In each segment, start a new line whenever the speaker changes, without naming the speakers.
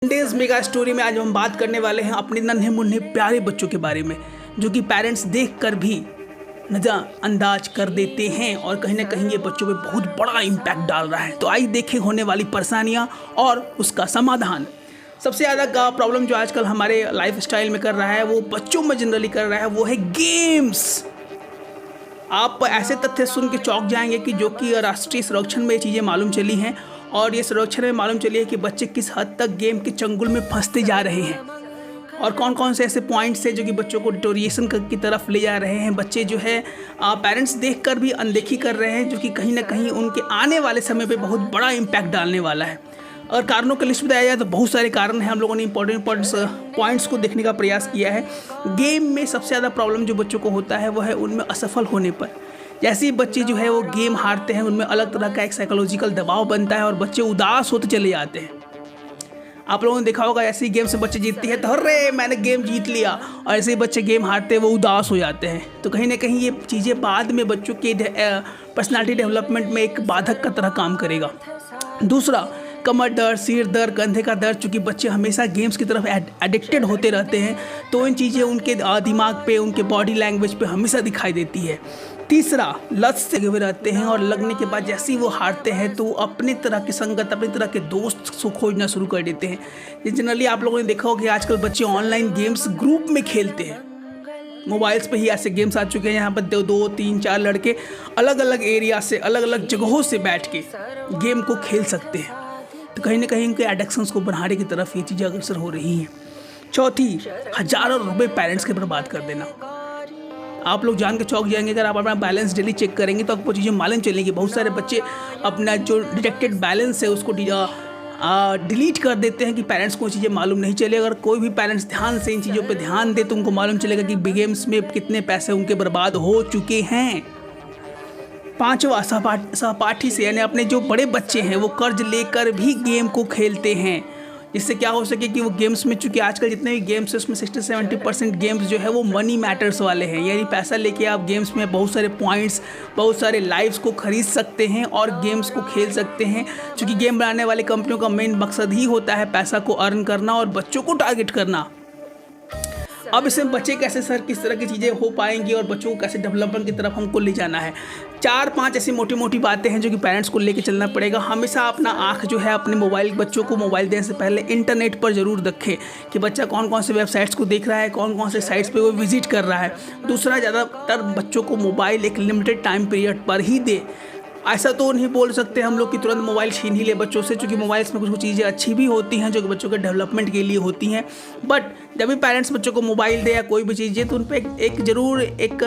Days mega story में आज हम बात करने वाले हैं अपने नन्हे मुन्ने प्यारे बच्चों के बारे में, जो कि पेरेंट्स देखकर भी नज़रअंदाज कर देते हैं और कहीं ना कहीं ये बच्चों पे बहुत बड़ा इम्पैक्ट डाल रहा है। तो आइए देखें होने वाली परेशानियां और उसका समाधान। सबसे ज़्यादा का प्रॉब्लम जो आजकल हमारे लाइफ स्टाइल में कर रहा है, वो बच्चों में जनरली कर रहा है, वो है गेम्स। आप ऐसे तथ्य सुन के चौंक जाएंगे कि जो कि राष्ट्रीय सर्वेक्षण में ये चीज़ें मालूम चली हैं, और ये सर्वेक्षण में मालूम चली है कि बच्चे किस हद तक गेम के चंगुल में फंसते जा रहे हैं और कौन कौन से ऐसे पॉइंट्स हैं जो कि बच्चों को डिटोरिएशन की तरफ ले जा रहे हैं। बच्चे जो है पेरेंट्स देखकर भी अनदेखी कर रहे हैं, जो कि कहीं ना कहीं उनके आने वाले समय पे बहुत बड़ा इम्पैक्ट डालने वाला है। और कारणों की लिस्ट बताया जाए तो बहुत सारे कारण हैं। हम लोगों ने इंपॉर्टेंट पॉइंट्स को देखने का प्रयास किया है। गेम में सबसे ज़्यादा प्रॉब्लम जो बच्चों को होता है वो है उनमें असफल होने पर। जैसे ही बच्चे जो है वो गेम हारते हैं, उनमें अलग तरह का एक साइकोलॉजिकल दबाव बनता है और बच्चे उदास होते चले जाते हैं। आप लोगों ने देखा होगा, ऐसे ही गेम से बच्चे जीतते हैं तो अरे मैंने गेम जीत लिया, और ऐसे ही बच्चे गेम हारते हैं वो उदास हो जाते हैं। तो कहीं ना कहीं ये चीज़ें बाद में बच्चों के पर्सनालिटी डेवलपमेंट में एक बाधक का तरह काम करेगा। दूसरा, कमर दर्द, सिर दर्द, कंधे का दर्द। चूँकि बच्चे हमेशा गेम्स की तरफ एडिक्टेड होते रहते हैं तो इन चीज़ें उनके दिमाग पे, उनके बॉडी लैंग्वेज पे हमेशा दिखाई देती है। तीसरा, लत से लगे हुए रहते हैं और लगने के बाद जैसे ही वो हारते हैं तो अपनी तरह की संगत, अपनी तरह के दोस्त को खोजना शुरू कर देते हैं। जनरली आप लोगों ने देखा होगा कि आजकल बच्चे ऑनलाइन गेम्स ग्रुप में खेलते हैं। मोबाइल्स पे ही ऐसे गेम्स आ चुके हैं यहाँ पर 2, 3, 4 लड़के अलग अलग एरिया से, अलग अलग जगहों से बैठ के गेम को खेल सकते हैं। तो कहीं ना कहीं उनके एडिक्शंस को बढ़ाने की तरफ ये चीज़ें अग्रसर हो रही हैं। चौथी, हज़ारों रुपए पेरेंट्स के बर्बाद कर देना। आप लोग जान के चौंक जाएंगे, अगर आप अपना बैलेंस डेली चेक करेंगे तो आपको चीज़ें मालूम चलेंगी। बहुत सारे बच्चे अपना जो डिटेक्टेड बैलेंस है उसको डिलीट कर देते हैं कि पेरेंट्स को चीज़ें मालूम नहीं चले। अगर कोई भी पेरेंट्स ध्यान से इन चीज़ों पे ध्यान दे तो उनको मालूम चलेगा कि गेम्स में कितने पैसे उनके बर्बाद हो चुके हैं। पांचवा, सहपाठी से, यानी अपने जो बड़े बच्चे हैं वो कर्ज लेकर भी गेम को खेलते हैं, जिससे क्या हो सके कि वो गेम्स में, चूँकि आजकल जितने भी गेम्स हैं उसमें 60-70% गेम्स जो है वो मनी मैटर्स वाले हैं। यानी पैसा लेके आप गेम्स में बहुत सारे पॉइंट्स, बहुत सारे लाइव्स को खरीद सकते हैं और गेम्स को खेल सकते हैं। चूँकि गेम बनाने वाली कंपनियों का मेन मकसद ही होता है पैसा को अर्न करना और बच्चों को टारगेट करना। अब इसमें बच्चे कैसे सर किस तरह की चीज़ें हो पाएंगी और बच्चों को कैसे डेवलपमेंट की तरफ हमको ले जाना है। 4-5 ऐसी मोटी मोटी बातें हैं जो कि पेरेंट्स को लेके चलना पड़ेगा। हमेशा अपना आँख जो है अपने बच्चों को मोबाइल देने से पहले इंटरनेट पर ज़रूर रखें कि बच्चा कौन कौन से वेबसाइट्स को देख रहा है, कौन कौन से साइट्स पे वो विजिट कर रहा है। दूसरा, ज़्यादातर बच्चों को मोबाइल एक लिमिटेड टाइम पीरियड पर ही दे। ऐसा तो नहीं बोल सकते हम लोग कि तुरंत मोबाइल छीन ही ले बच्चों से, क्योंकि मोबाइल्स में कुछ चीज़ें अच्छी भी होती हैं जो कि बच्चों के डेवलपमेंट के लिए होती हैं। बट जब भी पेरेंट्स बच्चों को मोबाइल दे या कोई भी चीज़ दे तो उन पर एक ज़रूर एक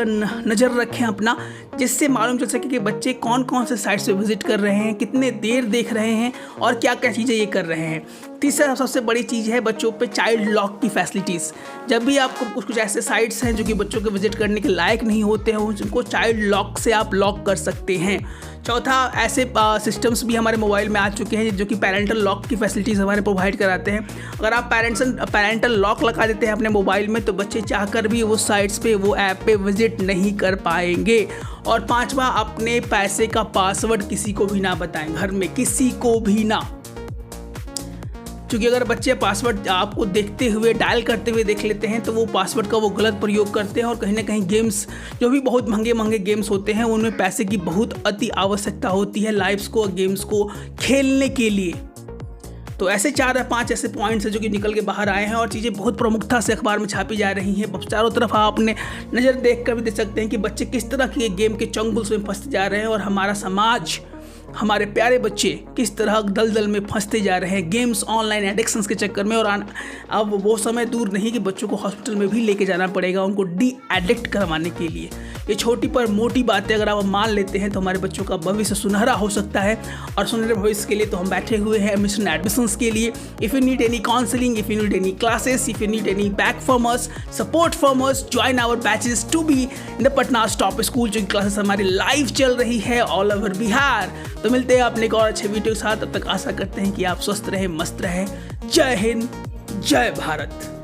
नज़र रखें अपना, जिससे मालूम चल सके कि बच्चे कौन कौन से साइट्स पे विजिट कर रहे हैं, कितने देर देख रहे हैं और क्या क्या चीज़ें ये कर रहे हैं। तीसरा सबसे बड़ी चीज़ है बच्चों पे चाइल्ड लॉक की फैसिलिटीज़। जब भी आपको कुछ ऐसे साइट्स हैं जो कि बच्चों के विजिट करने के लायक नहीं होते हैं, उनको चाइल्ड लॉक से आप लॉक कर सकते हैं। चौथा, ऐसे सिस्टम्स भी हमारे मोबाइल में आ चुके हैं जो कि पेरेंटल लॉक की फैसिलिटीज़ हमारे प्रोवाइड कराते हैं। अगर आप पेरेंटल लॉक लगा देते हैं अपने मोबाइल में तो बच्चे चाहकर भी वो साइट्स पे, वो ऐप पे विजिट नहीं कर पाएंगे। और पांचवा, अपने पैसे का पासवर्ड किसी को भी ना बताएं, घर में किसी को भी ना। क्योंकि अगर बच्चे पासवर्ड आपको देखते हुए, डायल करते हुए देख लेते हैं तो वो पासवर्ड का वो गलत प्रयोग करते हैं और कहीं ना कहीं गेम्स, जो भी बहुत महंगे गेम्स होते हैं, उनमें पैसे की बहुत अति आवश्यकता होती है लाइव्स को, गेम्स को खेलने के लिए। तो ऐसे 4 या 5 ऐसे पॉइंट्स हैं जो कि निकल के बाहर आए हैं और चीज़ें बहुत प्रमुखता से अखबार में छापी जा रही हैं। चारों तरफ आप अपने नज़र देख कर भी देख सकते हैं कि बच्चे किस तरह के गेम के चंगुल में फंसते जा रहे हैं और हमारा समाज, हमारे प्यारे बच्चे किस तरह दलदल में फंसते जा रहे हैं गेम्स, ऑनलाइन एडिक्शंस के चक्कर में। और अब वो समय दूर नहीं कि बच्चों को हॉस्पिटल में भी लेके जाना पड़ेगा उनको डी एडिक्ट करवाने के लिए। ये छोटी पर मोटी बातें अगर आप मान लेते हैं तो हमारे बच्चों का भविष्य सुनहरा हो सकता है। और सुनहरे भविष्य के लिए तो हम बैठे हुए हैं मिशन एडमिशंस के लिए। If you need any counselling, if you need any classes, if you need any back from us, support from us, join our batches to be in the Patna top school, जो classes हमारी live चल रही है all over Bihar. तो मिलते हैं अपने एक और अच्छे वीडियो के साथ। तब तक आशा करते हैं कि आप स्वस्थ रहें, मस्त रहें। जय हिंद, जय भारत।